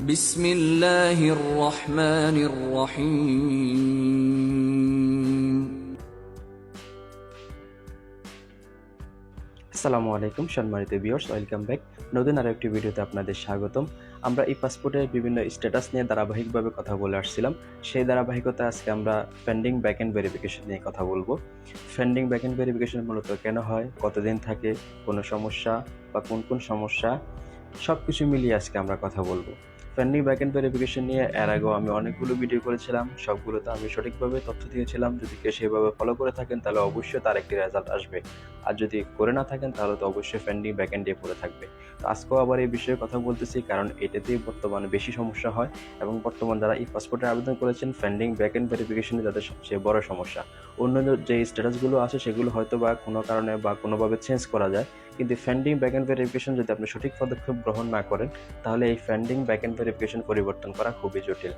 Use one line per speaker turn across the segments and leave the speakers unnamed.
বিসমিল্লাহির রহমানির রহিম।
আসসালামু আলাইকুম সম্মানিত ভিউয়ার্স, ওয়েলকাম ব্যাক। নতুন আরও একটি ভিডিওতে আপনাদের স্বাগতম। আমরা এই পাসপোর্টের বিভিন্ন স্ট্যাটাস নিয়ে ধারাবাহিকভাবে কথা বলে আসছিলাম। সেই ধারাবাহিকতা আজকে আমরা পেন্ডিং ব্যাক এন্ড ভেরিফিকেশন নিয়ে কথা বলবো। পেন্ডিং ব্যাক এন্ড ভেরিফিকেশন মূলত কেন হয়, কতদিন থাকে, কোনো সমস্যা বা কোন কোন সমস্যা, সব কিছু মিলিয়ে আজকে আমরা কথা বলবো। পেন্ডিং ব্যাক এন্ড ভেরিফিকেশন নিয়ে এর আগেও আমি অনেকগুলো ভিডিও করেছিলাম, সবগুলোতে আমি সঠিকভাবে তথ্য দিয়েছিলাম। যদি কেউ সেভাবে ফলো করে থাকেন তাহলে অবশ্যই তার একটি রেজাল্ট আসবে, আর যদি করে না থাকেন তাহলে তো অবশ্যই পেন্ডিং ব্যাক এন্ড দিয়ে পড়ে থাকবে। তো আজকেও আবার এই বিষয়ে কথা বলতেছি, কারণ এটাতেই বর্তমানে বেশি সমস্যা হয় এবং বর্তমান যারা এই পাসপোর্টের আবেদন করেছেন পেন্ডিং ব্যাক এন্ড ভেরিফিকেশনে তাদের সবচেয়ে বড় সমস্যা। অন্য যে স্ট্যাটাসগুলো আছে সেগুলো হয়তো বা কোনো কারণে বা কোনোভাবে চেঞ্জ করা যায়, কিন্তু পেন্ডিং ব্যাক এন্ড ভেরিফিকেশন যদি আপনি সঠিক পদক্ষেপ গ্রহণ না করেন তাহলে এই পেন্ডিং ব্যাক এন্ড ভেরিফিকেশন পরিবর্তন করা খুবই জটিল।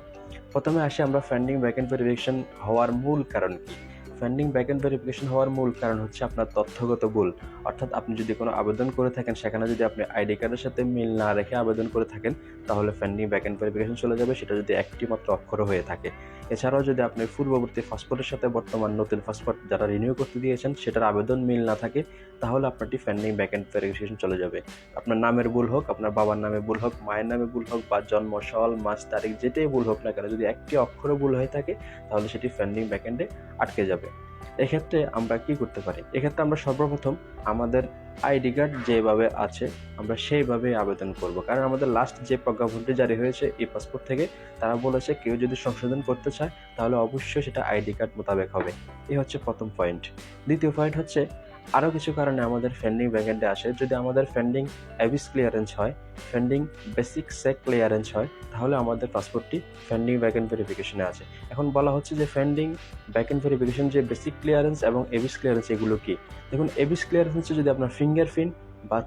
প্রথমে আসি আমরা পেন্ডিং ব্যাক এন্ড ভেরিফিকেশন হওয়ার মূল কারণ কি। পেন্ডিং ব্যাক এন্ড ভেরিফিকেশন হওয়ার মূল কারণ হচ্ছে আপনার তথ্যগত ভুল। অর্থাৎ আপনি যদি কোনো আবেদন করে থাকেন সেখানে যদি আপনি আইডি কার্ডের সাথে মিল না রেখে আবেদন করে থাকেন তাহলে পেন্ডিং ব্যাক এন্ড ভেরিফিকেশন চলে যাবে, সেটা যদি একটি মাত্র অক্ষরও হয়ে থাকে। এছাড়াও যদি আপনি পূর্ববর্তী পাসপোর্টের সাথে বর্তমান নতুন পাসপোর্ট যারা রিনিউ করতে দিয়েছেন সেটার আবেদন মিল না থাকে তাহলে আপনারটি পেন্ডিং ব্যাক এন্ড ভেরিফিকেশন চলে যাবে। আপনার নামের ভুল হোক, আপনার বাবার নামে ভুল হোক, মায়ের নামে ভুল হোক, বা জন্ম সাল মাস তারিখ যেটাই ভুল হোক না কেন, যদি একটি অক্ষরও ভুল হয়ে থাকে তাহলে সেটি পেন্ডিং ব্যাক এন্ডে আটকে যাবে। এক্ষেত্রে আমরা কি করতে পারি? এক্ষেত্রে আমরা সর্বপ্রথম আমাদের আইডি কার্ড যেভাবে আছে আমরা সেইভাবে আবেদন করব, কারণ আমাদের লাস্ট যে প্রজ্ঞাপনটি জারি হয়েছে এই পাসপোর্ট থেকে, তারা বলেছে কেউ যদি সংশোধন করতে চায় তাহলে অবশ্যই সেটা আইডি কার্ড মোতাবেক হবে। এই হচ্ছে প্রথম পয়েন্ট। দ্বিতীয় পয়েন্ট হচ্ছে আরও কিছু কারণে আমাদের পেন্ডিং ব্যাক এন্ডে আসে। যদি আমাদের পেন্ডিং অ্যাবিস ক্লিয়ারেন্স হয়, পেন্ডিং বেসিক সেক ক্লিয়ারেন্স হয়, তাহলে আমাদের পাসপোর্টটি পেন্ডিং ব্যাক এন্ড ভেরিফিকেশনে আছে। এখন বলা হচ্ছে যে পেন্ডিং ব্যাক এন্ড ভেরিফিকেশন যে বেসিক ক্লিয়ারেন্স এবং এবিস ক্লিয়ারেন্স এগুলো কি। দেখুন, এবিস ক্লিয়ারেন্স হচ্ছে যদি আপনার ফিঙ্গারপ্রিন্ট বা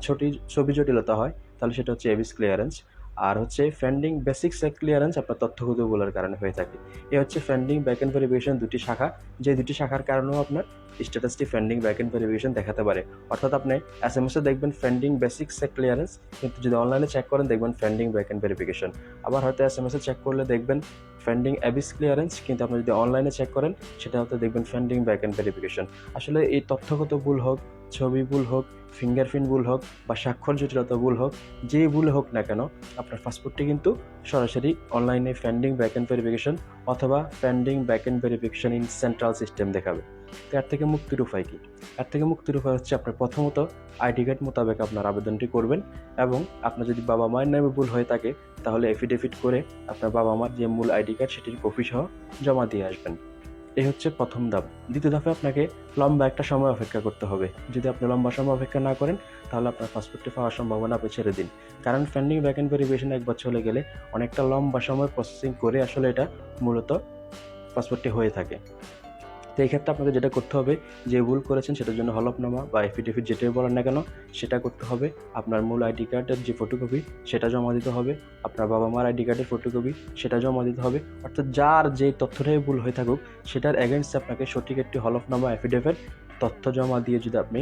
ছবি জটিলতা হয় তাহলে সেটা হচ্ছে এবিস ক্লিয়ারেন্স। আর হচ্ছে পেন্ডিং বেসিক সেক ক্লিয়ারেন্স আপনার তথ্যগত ভুলের কারণে হয়ে থাকে। এ হচ্ছে পেন্ডিং ব্যাক এন্ড ভেরিফিকেশন দুটি শাখা, যে দুটি শাখার কারণেও আপনার স্ট্যাটাসটি পেন্ডিং ব্যাক এন্ড ভেরিফিকেশন দেখাতে পারে। অর্থাৎ আপনি এসএমএসে দেখবেন পেন্ডিং বেসিক সেক ক্লিয়ারেন্স, কিন্তু যদি অনলাইনে চেক করেন দেখবেন পেন্ডিং ব্যাক এন্ড ভেরিফিকেশন। আবার হয়তো এসএমএসে চেক করলে দেখবেন পেন্ডিং অ্যাবিস ক্লিয়ারেন্স, কিন্তু আপনি যদি অনলাইনে চেক করেন সেটা হয়তো দেখবেন পেন্ডিং ব্যাক এন্ড ভেরিফিকেশন। আসলে এই তথ্যগত ভুল হোক, ছবি ভুল হোক, ফিঙ্গারপ্রিন্ট ভুল হোক বা স্বাক্ষর জটিলতা ভুল হোক, যে ভুল হোক না কেন আপনার পাসপোর্টটি কিন্তু সরাসরি অনলাইনে পেন্ডিং ব্যাক এন্ড ভেরিফিকেশন অথবা pending back end verification in central system দেখাবে। তো এর থেকে মুক্তির উপায় কি? এর থেকে মুক্তির উপায় হচ্ছে আপনার প্রথমত আইডি কার্ড মোতাবেক আপনার আবেদনটি করবেন, এবং আপনার যদি বাবা মায়ের নামে ভুল হয়ে থাকে তাহলে এফিডেভিট করে আপনার বাবা মার যে মূল আইডি কার্ড সেটির কপি সহ জমা দিয়ে আসবেন। এই হচ্ছে প্রথম ধাপ। দ্বিতীয় ধাপে আপনাকে লম্বা একটা সময় অপেক্ষা করতে হবে। যদি আপনি লম্বা সময় অপেক্ষা না করেন তাহলে আপনার পাসপোর্টটি পাওয়ার সম্ভাবনা আপনি ছেড়ে দিন, কারণ পেন্ডিং ব্যাক এন্ড ভেরিফিকেশন একবার চলে গেলে অনেকটা লম্বা সময় প্রসেসিং করে আসলে এটা মূলত পাসপোর্টটি হয়ে থাকে। তো এই ক্ষেত্রে আপনাকে যেটা করতে হবে, যে ভুল করেছেন সেটার জন্য হলফনামা বা এফিডেভিট যেটাই বলেন না কেন সেটা করতে হবে। আপনার মূল আইডি কার্ডের যে ফটোকপি সেটা জমা দিতে হবে, আপনার বাবা মার আইডি কার্ডের ফটোকপি সেটা জমা দিতে হবে। অর্থাৎ যার যে তথ্যটাই ভুল হয়ে থাকুক সেটার এগেনস্টে আপনাকে সঠিক একটি হলফনামা এফিডেভিট তথ্য জমা দিয়ে যদি আপনি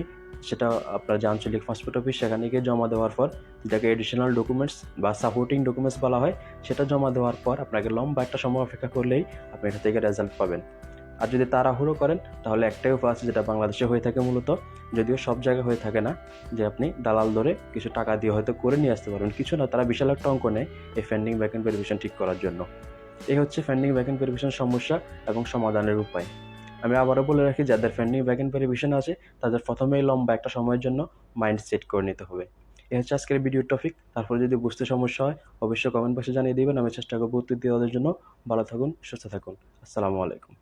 সেটা আপনার যে আঞ্চলিক পাসপোর্ট অফিস সেখানে গিয়ে জমা দেওয়ার পর, যেটাকে এডিশনাল ডকুমেন্টস বা সাপোর্টিং ডকুমেন্টস বলা হয়, সেটা জমা দেওয়ার পর আপনাকে লম্বা একটা সময় অপেক্ষা করলেই আপনি এটা থেকে রেজাল্ট পাবেন। আর যদি তাড়াহুড়ো করেন তাহলে একটাই উপায় আছে, যেটা বাংলাদেশে হয়ে থাকে মূলত, যদিও সব জায়গায় হয়ে থাকে না, যে আপনি দালাল ধরে কিছু টাকা দিয়ে হয়তো করে নিয়ে আসতে পারবেন। কিছু না, তারা বিশাল একটা অঙ্ক নেয় এই পেন্ডিং ব্যাক এন্ড ভেরিফিকেশন ঠিক করার জন্য। এই হচ্ছে পেন্ডিং ব্যাক এন্ড ভেরিফিকেশন সমস্যা এবং সমাধানের উপায়। আমি আবারও বলে রাখি, যাদের পেন্ডিং ব্যাক এন্ড ভেরিফিকেশন আছে তাদের প্রথমেই লম্বা একটা সময়ের জন্য মাইন্ড সেট করে নিতে হবে। এই হচ্ছে আজকের ভিডিওর টপিক। তারপরে যদি বুঝতে সমস্যা হয় অবশ্যই কমেন্ট বক্সে জানিয়ে দিবেন, আমি চেষ্টা করবো উত্তর দেওয়ার জন্য। ভালো থাকুন, সুস্থ থাকুন। আসসালামু আলাইকুম।